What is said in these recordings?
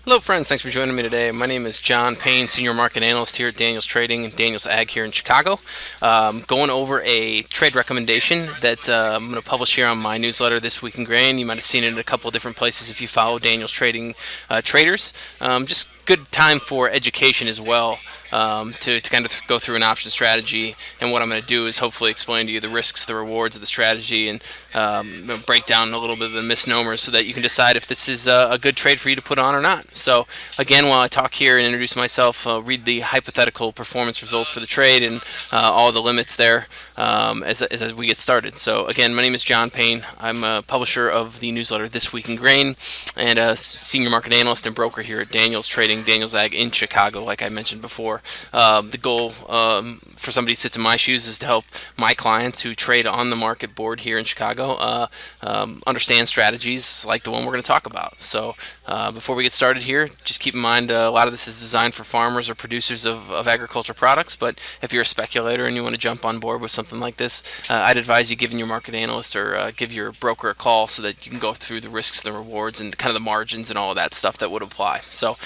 Hello friends, thanks for joining me today. My name is John Payne, Senior Market Analyst here at Daniels Trading and Daniels Ag here in Chicago. Going over a trade recommendation that I'm going to publish here on my newsletter This Week in Grain. You might have seen it in a couple of different places if you follow Daniels Trading traders. Just good time for education as well, to kind of go through an option strategy. And what I'm going to do is hopefully explain to you the risks, the rewards of the strategy, and break down a little bit of the misnomers so that you can decide if this is a good trade for you to put on or not. So again, while I talk here and introduce myself, read the hypothetical performance results for the trade and all the limits there as we get started. So again, my name is John Payne. I'm a publisher of the newsletter This Week in Grain and a senior market analyst and broker here at Daniels Trading, Daniels Ag in Chicago, like I mentioned before. The goal for somebody who sits in my shoes is to help my clients who trade on the market board here in Chicago understand strategies like the one we're going to talk about. So before we get started here, just keep in mind a lot of this is designed for farmers or producers of agriculture products, but if you're a speculator and you want to jump on board with something like this, I'd advise you giving your market analyst or give your broker a call so that you can go through the risks and the rewards and kind of the margins and all of that stuff that would apply. So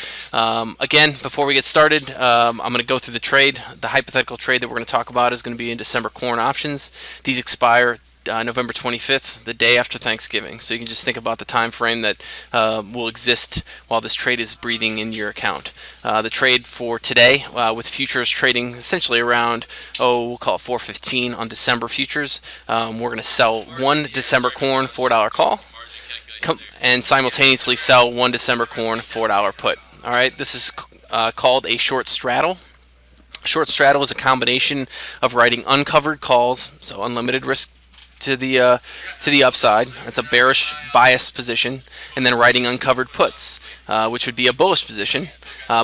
again, before we get started, I'm going to go through the trade. The hypothetical trade that we're going to talk about is going to be in December corn options. These expire November 25th, the day after Thanksgiving. So you can just think about the time frame that will exist while this trade is breathing in your account. The trade for today, with futures trading essentially around, we'll call it 4:15 on December futures. We're going to sell one December corn $4 call, and simultaneously sell one December corn $4 put. All right, this is called a short straddle. Short straddle is a combination of writing uncovered calls, so unlimited risk to the upside. That's a bearish bias position, and then writing uncovered puts, which would be a bullish position,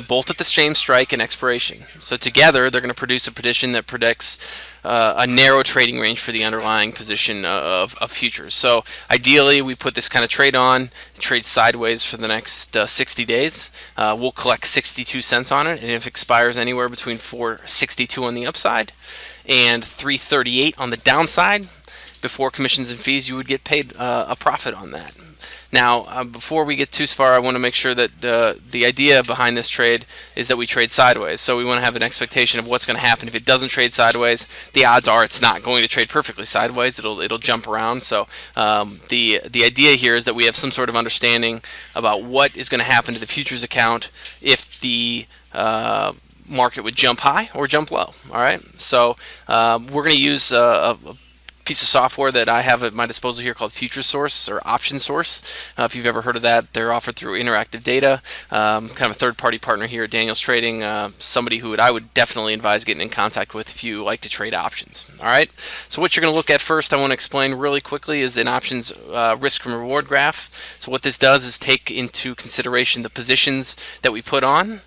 both at the same strike and expiration. So together, they're going to produce a position that predicts a narrow trading range for the underlying position of futures. So ideally, we put this kind of trade on, trade sideways for the next 60 days. We'll collect 62 cents on it, and if it expires anywhere between 4.62 on the upside and 3.38 on the downside, before commissions and fees, you would get paid a profit on that. Now, before we get too far, I want to make sure that the idea behind this trade is that we trade sideways. So we want to have an expectation of what's going to happen if it doesn't trade sideways. The odds are it's not going to trade perfectly sideways. It'll jump around. So the idea here is that we have some sort of understanding about what is going to happen to the futures account if the market would jump high or jump low. All right. So we're going to use a piece of software that I have at my disposal here called Future Source or Option Source. If you've ever heard of that, they're offered through Interactive Data, kind of a third-party partner here at Daniels Trading, somebody who I would definitely advise getting in contact with if you like to trade options. All right. So what you're going to look at first, I want to explain really quickly, is an options risk and reward graph. So what this does is take into consideration the positions that we put on.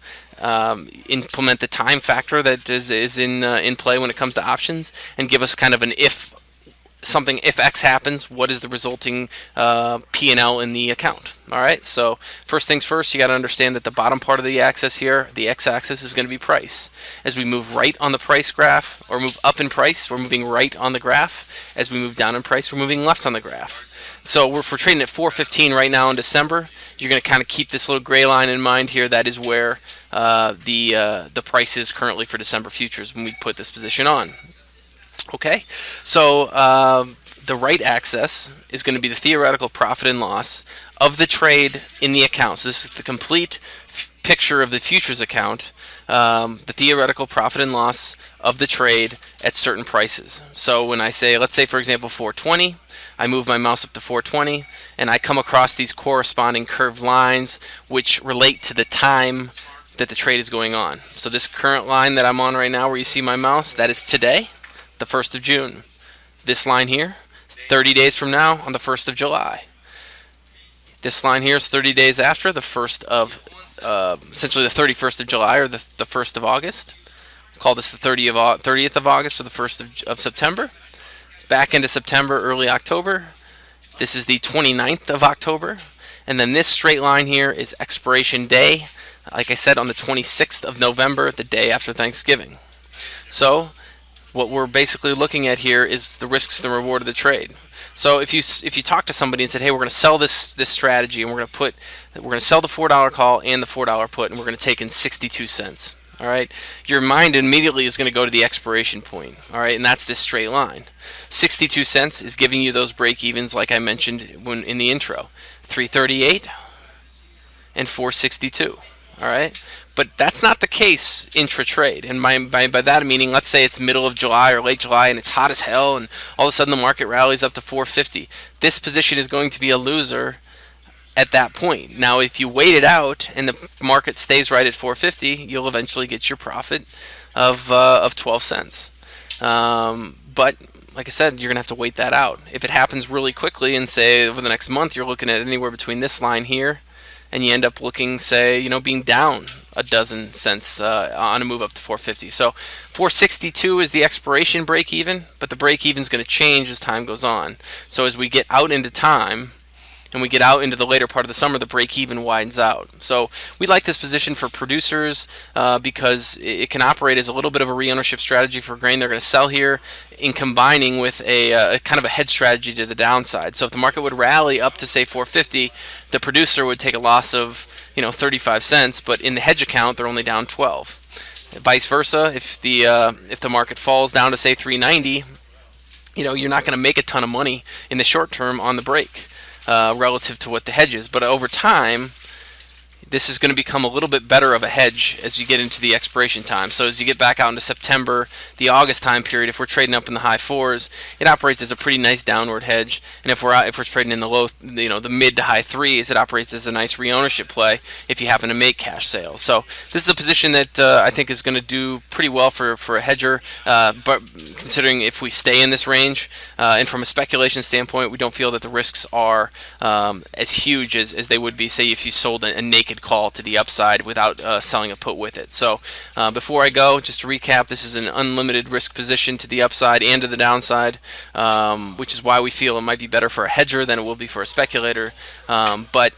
Implement the time factor that is in play when it comes to options, and give us kind of an if X happens, what is the resulting P&L in the account? All right, so first things first, you got to understand that the bottom part of the axis here, the x-axis, is going to be price. As we move right on the price graph, or move up in price, we're moving right on the graph. As we move down in price, we're moving left on the graph. So if we're trading at 4:15 right now in December, you're going to kind of keep this little gray line in mind here. That is where the price is currently for December futures when we put this position on. Okay, so the right axis is going to be the theoretical profit and loss of the trade in the account. So this is the complete picture of the futures account, the theoretical profit and loss of the trade at certain prices. So when I say, let's say for example 420, I move my mouse up to 420, and I come across these corresponding curved lines which relate to the time that the trade is going on. So this current line that I'm on right now, where you see my mouse, that is today, the 1st of June. This line here, 30 days from now on the 1st of July. This line here is 30 days after the 1st of, essentially the 31st of July or the 1st of August. Call this the 30th of August or the 1st of September. Back into September, early October. This is the 29th of October. And then this straight line here is expiration day, like I said, on the 26th of November, the day after Thanksgiving. So what we're basically looking at here is the risks and the reward of the trade. So if you talk to somebody and said, hey, we're going to sell this strategy, and we're going to sell the $4 call and the $4 put, and we're going to take in 62 cents. All right, your mind immediately is going to go to the expiration point. All right, and that's this straight line. 62 cents is giving you those break evens, like I mentioned when in the intro, 338 and 462. All right, but that's not the case intra-trade. And by that meaning, let's say it's middle of July or late July and it's hot as hell, and all of a sudden the market rallies up to 450. This position is going to be a loser at that point. Now, if you wait it out and the market stays right at 450, you'll eventually get your profit of 12 cents. But like I said, you're gonna have to wait that out. If it happens really quickly, and say over the next month, you're looking at anywhere between this line here, and you end up looking, say, being down a dozen cents on a move up to 450. So 462 is the expiration break even, but the break even is going to change as time goes on. So as we get out into time, and we get out into the later part of the summer, the break even widens out. So we like this position for producers because it can operate as a little bit of a re-ownership strategy for grain they're going to sell here, in combining with a kind of a hedge strategy to the downside. So if the market would rally up to say 450, the producer would take a loss of 35 cents, but in the hedge account they're only down 12. Vice versa, if the market falls down to say 390, you're not going to make a ton of money in the short term on the break. Relative to what the hedge is, but over time this is going to become a little bit better of a hedge as you get into the expiration time. So as you get back out into September, the August time period, if we're trading up in the high fours, it operates as a pretty nice downward hedge. And if we're trading in the low, the mid to high threes, it operates as a nice re-ownership play if you happen to make cash sales. So this is a position that I think is going to do pretty well for a hedger. But considering if we stay in this range, and from a speculation standpoint, we don't feel that the risks are as huge as they would be, say, if you sold a naked call to the upside without selling a put with it. So before I go, just to recap, this is an unlimited risk position to the upside and to the downside, which is why we feel it might be better for a hedger than it will be for a speculator. But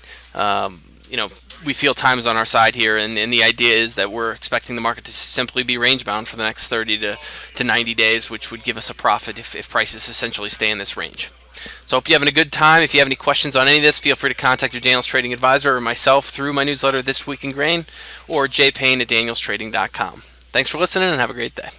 we feel time is on our side here, and the idea is that we're expecting the market to simply be range bound for the next 30 to 90 days, which would give us a profit if prices essentially stay in this range. So I hope you're having a good time. If you have any questions on any of this, feel free to contact your Daniels Trading Advisor or myself through my newsletter, This Week in Grain, or jpayne@danielstrading.com. Thanks for listening, and have a great day.